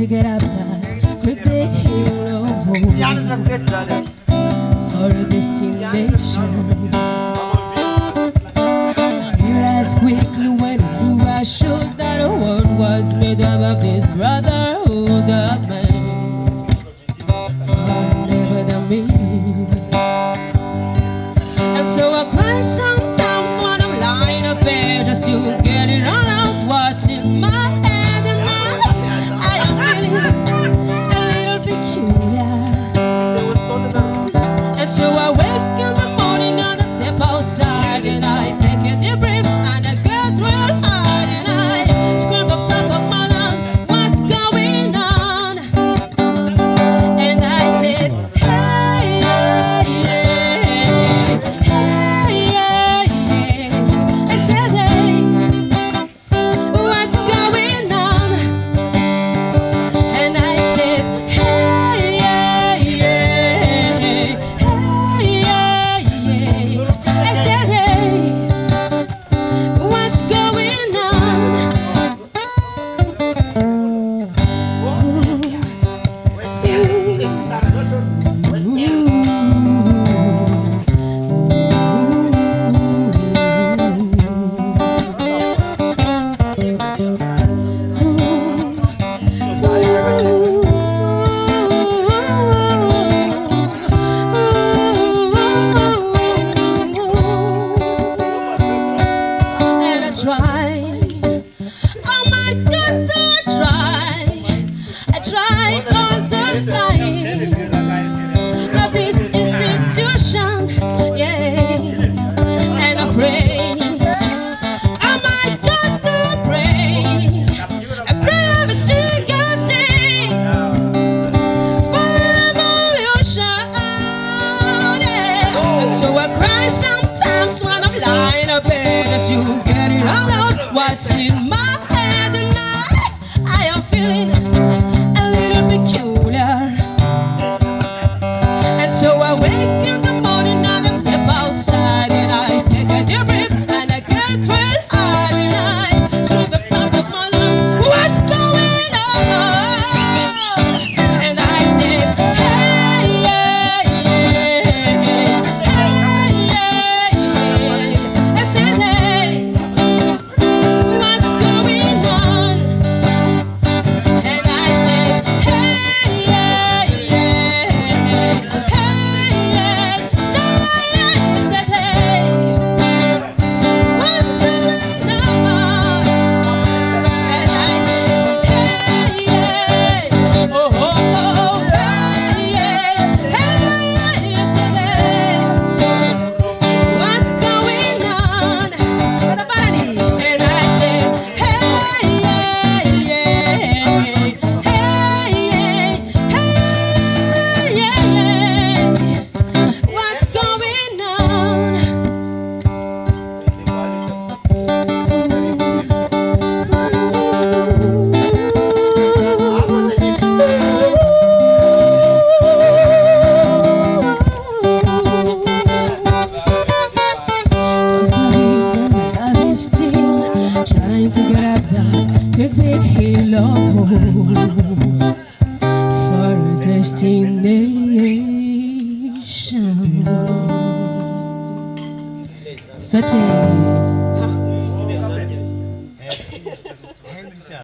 to get up that quick big hill of hope for a destination. I realized quickly when I knew I should that the world was made up of this brotherhood of man, never the means. And so I cry sometimes when I'm lying up there just to get it all out what's in my head, and I am feeling a little peculiar. And so I wake in the morning and I step outside and I take a deep breath and I get real hard and I scream up top of my lungs, what's going on? And I said, hey, hey, hey, hey. I said, hey, what's going on? And I said, hey, hey, hey, hey, hey. I said, hey, what's going on? And I try, oh my God, do I try all the time of this institution, yeah, and I pray, oh my God, do I pray every single day for revolution, yeah. And so I cry sometimes when I'm lying up bed as you get it all out what's in my head, and I am feeling a little peculiar. And so I wake in the morning and I step outside and I take a deep breath and I get real hard and I scream up top of my lungs, what's going on? And I said, hey, hey, hey, hey, hey. I said, hey, what's going on? And I said, hey, hey, hey, hey, so I said, hey, what's going on? And I said, hey, hey, oh, oh, oh, hey, hey, hey, I said, hey, what's going on? And I said, hey, hey, hey, hey, hey, what's going on? Trying to get up that quick big hill of hope for a destination. Cette